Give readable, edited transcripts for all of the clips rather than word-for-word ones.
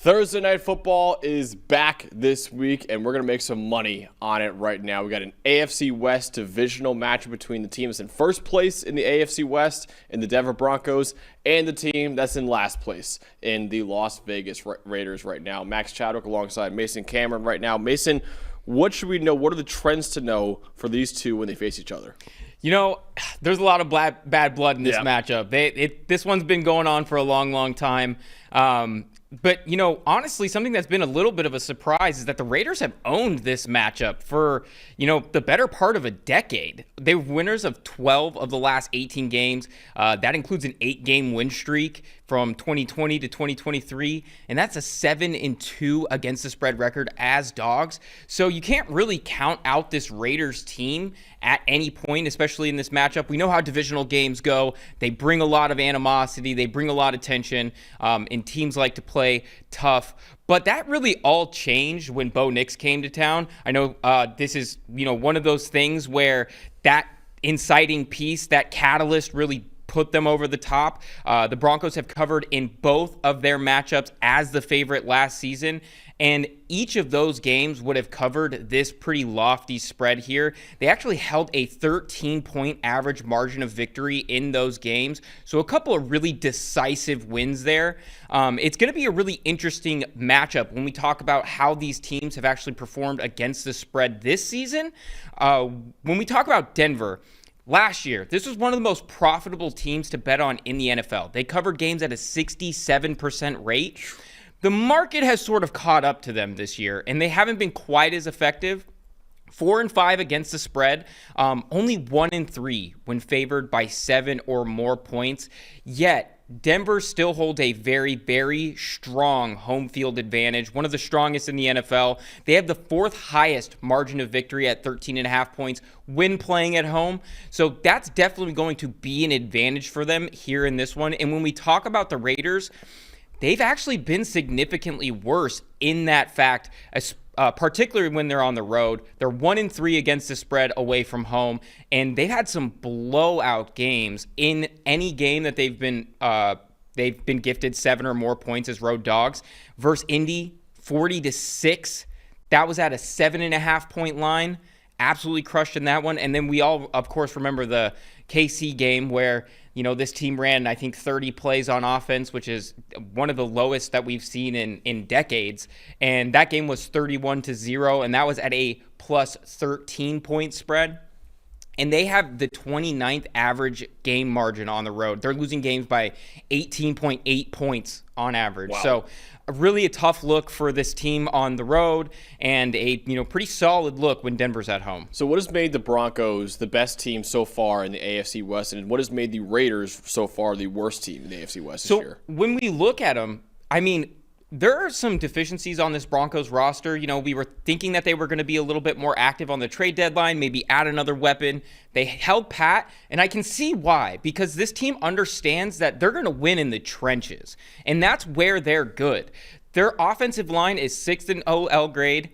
Thursday Night Football is back this week, and we're going to make some money on it right now. We got an AFC West divisional matchup between the team that's in first place in the AFC West in the Denver Broncos and the team that's in last place in the Las Vegas Raiders right now. Max Chadwick alongside Mason Cameron right now. Mason, what should we know? What are the trends to know for these two when they face each other? You know, there's a lot of bad blood in this matchup. This one's been going on for a long, long time. But, you know, honestly, something that's been a little bit of a surprise is that the Raiders have owned this matchup for, you know, the better part of a decade. They were winners of 12 of the last 18 games. That includes an 8-game win streak from 2020 to 2023, and that's a 7-2 against the spread record as dogs. So you can't really count out this Raiders team at any point, especially in this matchup. We know how divisional games go. They bring a lot of animosity. They bring a lot of tension, and teams like to play tough. But that really all changed when Bo Nix came to town. I know this is, you know, one of those things where that inciting piece, that catalyst really put them over the top. The Broncos have covered in both of their matchups as the favorite last season, and each of those games would have covered this pretty lofty spread here. They actually held a 13-point average margin of victory in those games, so a couple of really decisive wins there. It's going to be a really interesting matchup when we talk about how these teams have actually performed against the spread this season. When we talk about Denver, last year, this was one of the most profitable teams to bet on in the NFL. They covered games at a 67% rate. The market has sort of caught up to them this year, and they haven't been quite as effective. 4-5 against the spread, only 1-3 when favored by 7 or more points. Yet, Denver still holds a very, very strong home field advantage, one of the strongest in the NFL. They have the 4th highest margin of victory at 13.5 points when playing at home. So that's definitely going to be an advantage for them here in this one. And when we talk about the Raiders, they've actually been significantly worse in that fact, particularly when they're on the road. They're 1-3 against the spread away from home, and they've had some blowout games in any game that they've been gifted 7 or more points as road dogs. Versus Indy, 40-6. That was at a 7.5-point line. Absolutely crushed in that one. And then we all, of course, remember the KC game where, you know, this team ran, I think, 30 plays on offense, which is one of the lowest that we've seen in decades. And that game was 31-0, and that was at a plus 13-point spread. And they have the 29th average game margin on the road. They're losing games by 18.8 points on average. Wow. So really a tough look for this team on the road, and a, you know, pretty solid look when Denver's at home. So what has made the Broncos the best team so far in the AFC West, and what has made the Raiders so far the worst team in the AFC West this year? So when we look at them, I mean, there are some deficiencies on this Broncos roster. You know, we were thinking that they were going to be a little bit more active on the trade deadline, maybe add another weapon. They held pat, and I can see why, because this team understands that they're going to win in the trenches, and that's where they're good. Their offensive line is 6th in OL grade,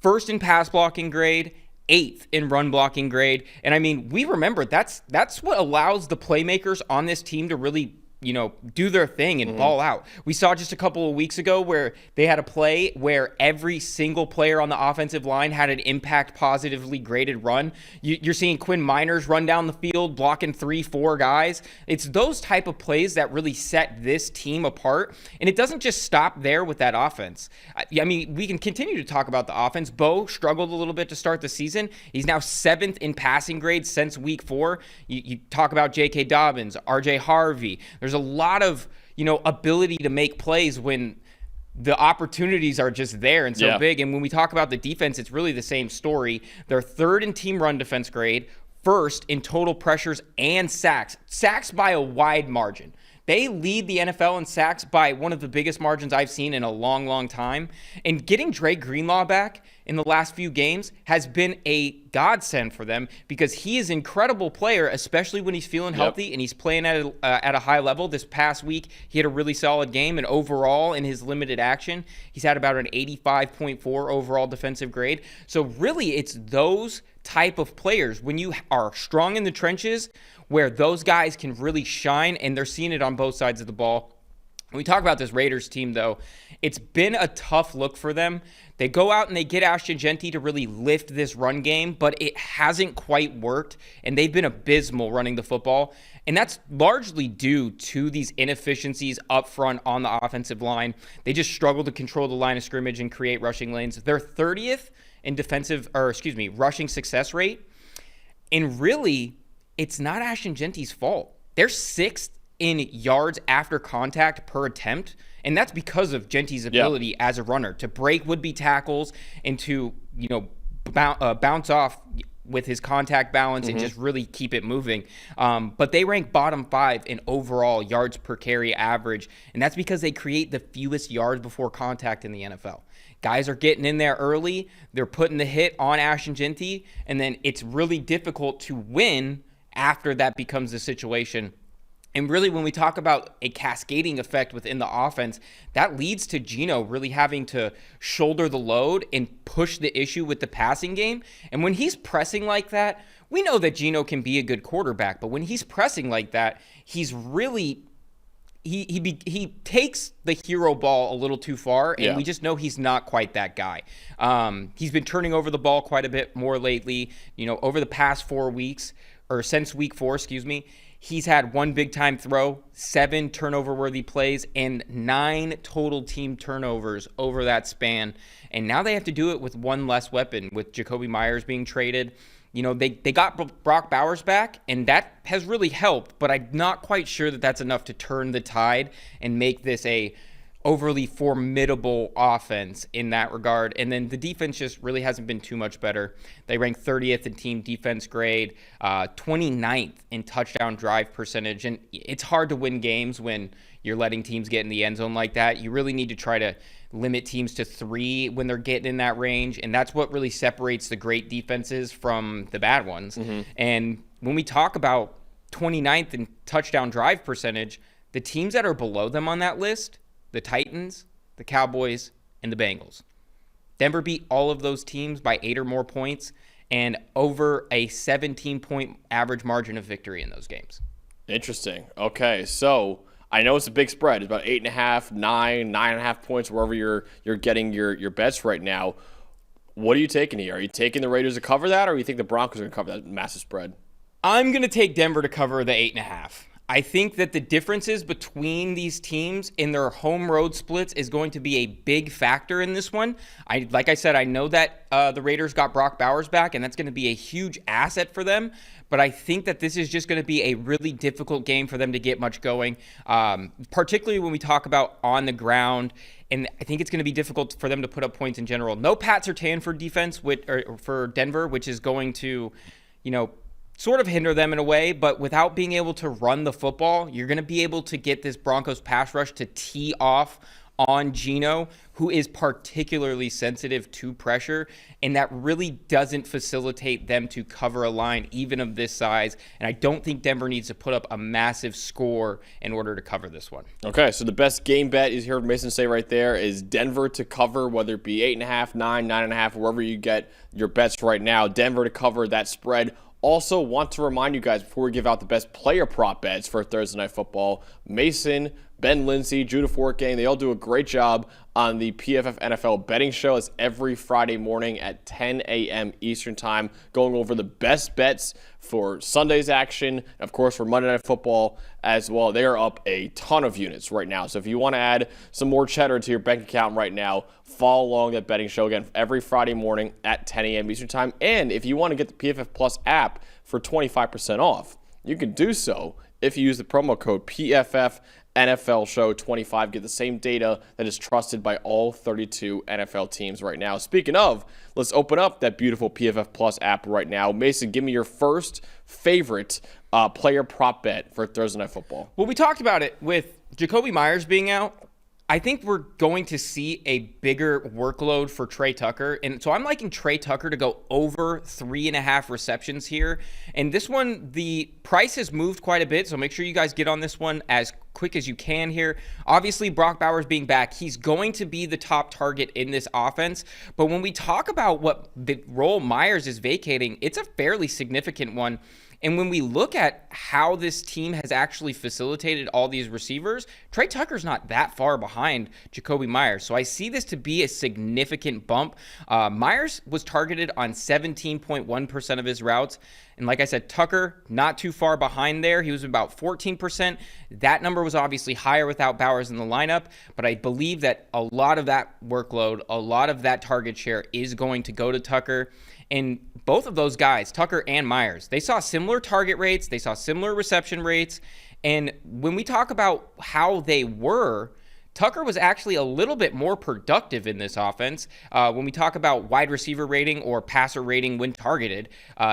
1st in pass blocking grade, 8th in run blocking grade. And I mean, we remember that's what allows the playmakers on this team to really, you know, do their thing and ball out. We saw just a couple of weeks ago where they had a play where every single player on the offensive line had an impact positively graded run. You're seeing Quinn Miners run down the field, blocking 3-4 guys. It's those type of plays that really set this team apart. And it doesn't just stop there with that offense. I mean, we can continue to talk about the offense. Bo struggled a little bit to start the season. He's now 7th in passing grade since week 4. You talk about J.K. Dobbins, R.J. Harvey. There's a lot of, you know, ability to make plays when the opportunities are just there and so big. And when we talk about the defense, it's really the same story. They're 3rd in team run defense grade, 1st in total pressures and sacks by a wide margin. They lead the NFL in sacks by one of the biggest margins I've seen in a long, long time. And getting Dre Greenlaw back in the last few games has been a godsend for them, because he is an incredible player, especially when he's feeling healthy and he's playing at a high level. This past week, he had a really solid game, and overall in his limited action, he's had about an 85.4 overall defensive grade. So really, it's those type of players, when you are strong in the trenches, where those guys can really shine, and they're seeing it on both sides of the ball. When we talk about this Raiders team, though, it's been a tough look for them. They go out and they get Ashton Jeanty to really lift this run game, but it hasn't quite worked, and they've been abysmal running the football. And that's largely due to these inefficiencies up front on the offensive line. They just struggle to control the line of scrimmage and create rushing lanes. They're 30th in rushing success rate. And really, it's not Ashton Jeanty's fault. They're 6th in yards after contact per attempt, and that's because of Genty's ability as a runner to break would-be tackles and to, bounce off with his contact balance and just really keep it moving. But they rank bottom 5 in overall yards per carry average, and that's because they create the fewest yards before contact in the NFL. Guys are getting in there early, they're putting the hit on Ashton Jeanty, and then it's really difficult to win after that becomes the situation. And really, when we talk about a cascading effect within the offense, that leads to Geno really having to shoulder the load and push the issue with the passing game. And when he's pressing like that, we know that Geno can be a good quarterback, but when he's pressing like that, he's really he takes the hero ball a little too far, and we just know he's not quite that guy. He's been turning over the ball quite a bit more lately. Over the past 4 weeks, or since week 4, he's had 1 big-time throw, 7 turnover-worthy plays, and 9 total team turnovers over that span. And now they have to do it with 1 less weapon, with Jacoby Myers being traded. They got Brock Bowers back, and that has really helped, but I'm not quite sure that that's enough to turn the tide and make this a overly formidable offense in that regard. And then the defense just really hasn't been too much better. They rank 30th in team defense grade, 29th in touchdown drive percentage. And it's hard to win games when you're letting teams get in the end zone like that. You really need to try to limit teams to 3 when they're getting in that range. And that's what really separates the great defenses from the bad ones. And when we talk about 29th in touchdown drive percentage, the teams that are below them on that list, the Titans, the Cowboys, and the Bengals. Denver beat all of those teams by 8 or more points and over a 17-point average margin of victory in those games. Interesting. Okay, so I know it's a big spread. It's about 8.5, 9, 9.5 points, wherever you're getting your bets right now. What are you taking here? Are you taking the Raiders to cover that, or you think the Broncos are going to cover that massive spread? I'm going to take Denver to cover the 8.5. I think that the differences between these teams in their home road splits is going to be a big factor in this one. Like I said, I know that the Raiders got Brock Bowers back, and that's going to be a huge asset for them. But I think that this is just going to be a really difficult game for them to get much going, particularly when we talk about on the ground. And I think it's going to be difficult for them to put up points in general. No Pat Surtain for defense for Denver, which is going to, sort of hinder them in a way, but without being able to run the football, you're going to be able to get this Broncos pass rush to tee off on Geno, who is particularly sensitive to pressure, and that really doesn't facilitate them to cover a line even of this size. And I don't think Denver needs to put up a massive score in order to cover this one. Okay, so the best game bet you heard Mason say right there is Denver to cover, whether it be 8.5, 9, 9.5, wherever you get your bets right now. Denver to cover that spread. Also want to remind you guys, before we give out the best player prop bets for Thursday Night Football, Mason, Ben Lindsay, Judah Fortgang, they all do a great job on the PFF NFL betting show. It's every Friday morning at 10 a.m. Eastern Time, going over the best bets for Sunday's action, and of course for Monday Night Football as well. They are up a ton of units right now. So if you want to add some more cheddar to your bank account right now, follow along that betting show again every Friday morning at 10 a.m. Eastern Time. And if you want to get the PFF Plus app for 25% off, you can do so if you use the promo code PFF NFL Show 25. Get the same data that is trusted by all 32 NFL teams right now. Speaking of, let's open up that beautiful PFF Plus app right now. Mason, give me your first favorite player prop bet for Thursday Night Football. Well, we talked about it with Jacoby Myers being out. I think we're going to see a bigger workload for Trey Tucker. And so I'm liking Trey Tucker to go over 3.5 receptions here. And this one, the price has moved quite a bit, so make sure you guys get on this one as quick as you can here. Obviously, Brock Bowers being back, he's going to be the top target in this offense. But when we talk about what the role Myers is vacating, it's a fairly significant one. And when we look at how this team has actually facilitated all these receivers, Trey Tucker's not that far behind Jakobi Meyers. So I see this to be a significant bump. Meyers was targeted on 17.1% of his routes. And like I said, Tucker, not too far behind there. He was about 14%. That number was obviously higher without Bowers in the lineup, but I believe that a lot of that workload, a lot of that target share is going to go to Tucker. And both of those guys, Tucker and Meyers, they saw similar target rates. They saw similar reception rates. And when we talk about how they were, Tucker was actually a little bit more productive in this offense. When we talk about wide receiver rating or passer rating when targeted,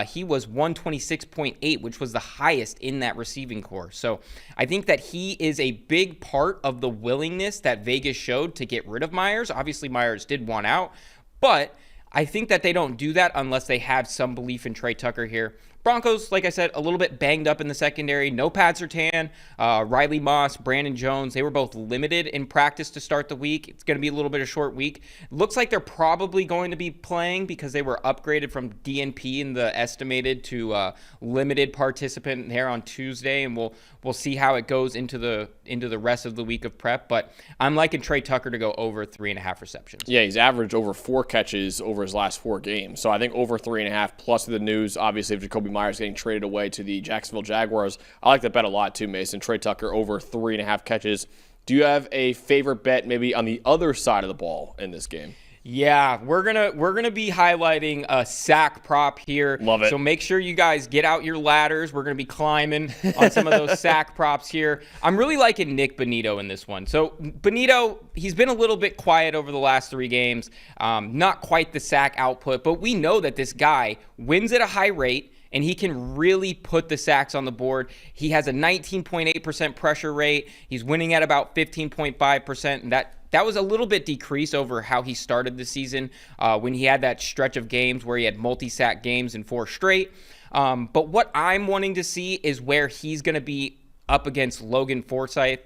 he was 126.8, which was the highest in that receiving core. So I think that he is a big part of the willingness that Vegas showed to get rid of Meyers. Obviously, Meyers did want out, but I think that they don't do that unless they have some belief in Trey Tucker here. Broncos, like I said, a little bit banged up in the secondary. No Pat Surtain, Riley Moss, Brandon Jones. They were both limited in practice to start the week. It's going to be a little bit of a short week. Looks like they're probably going to be playing because they were upgraded from DNP in the estimated to limited participant there on Tuesday, and we'll see how it goes into the rest of the week of prep. But I'm liking Trey Tucker to go over 3.5 receptions. Yeah, he's averaged over 4 catches over his last 4 games. So I think over 3.5 plus the news, obviously, of Jakobi Meyers getting traded away to the Jacksonville Jaguars. I like that bet a lot too, Mason. Trey Tucker over 3.5 catches. Do you have a favorite bet maybe on the other side of the ball in this game? Yeah, we're gonna be highlighting a sack prop here. Love it. So make sure you guys get out your ladders. We're gonna be climbing on some of those sack props here. I'm really liking Nick Bonito in this one. So Bonito, he's been a little bit quiet over the last 3 games. Not quite the sack output, but we know that this guy wins at a high rate, and he can really put the sacks on the board. He has a 19.8% pressure rate. He's winning at about 15.5%, and that was a little bit decreased over how he started the season when he had that stretch of games where he had multi-sack games in 4 straight. But what I'm wanting to see is where he's going to be up against Stone Forsythe,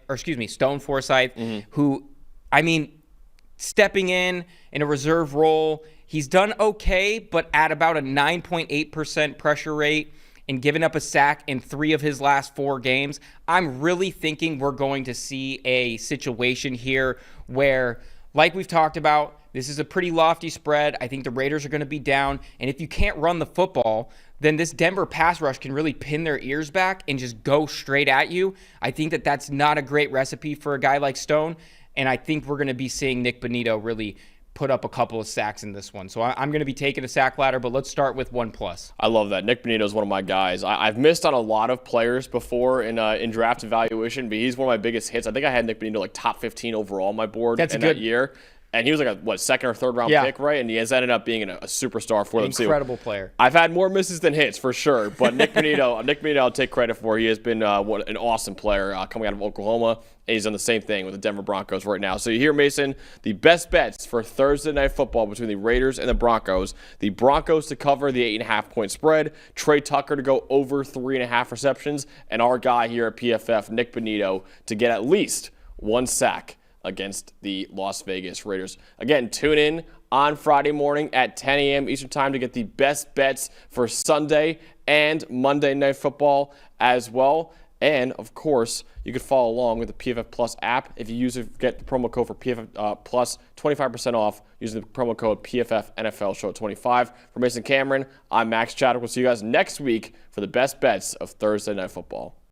who, I mean, stepping in a reserve role. He's done okay, but at about a 9.8% pressure rate and given up a sack in 3 of his last 4 games. I'm really thinking we're going to see a situation here where, like we've talked about, this is a pretty lofty spread. I think the Raiders are going to be down. And if you can't run the football, then this Denver pass rush can really pin their ears back and just go straight at you. I think that that's not a great recipe for a guy like Stone. And I think we're going to be seeing Nick Bonito really put up a couple of sacks in this one. So I'm going to be taking a sack ladder, but let's start with 1+. I love that. Nick Bonito is one of my guys. I've missed on a lot of players before in draft evaluation, but he's one of my biggest hits. I think I had Nick Bonito like top 15 overall on my board that year. And he was like a, second or third round pick, right? And he has ended up being a superstar for them too. Incredible player. I've had more misses than hits for sure, but Nick Bonito, I'll take credit for. He has been an awesome player coming out of Oklahoma. And he's done the same thing with the Denver Broncos right now. So you hear, Mason, the best bets for Thursday Night Football between the Raiders and the Broncos. The Broncos to cover the 8.5-point spread. Trey Tucker to go over 3.5 receptions. And our guy here at PFF, Nick Bonito, to get at least 1 sack against the Las Vegas Raiders. Again, tune in on Friday morning at 10 a.m. Eastern Time to get the best bets for Sunday and Monday Night Football as well. And, of course, you can follow along with the PFF Plus app. If you get the promo code for PFF Plus, 25% off using the promo code PFF NFL Show 25. For Mason Cameron, I'm Max Chadwick. We'll see you guys next week for the best bets of Thursday Night Football.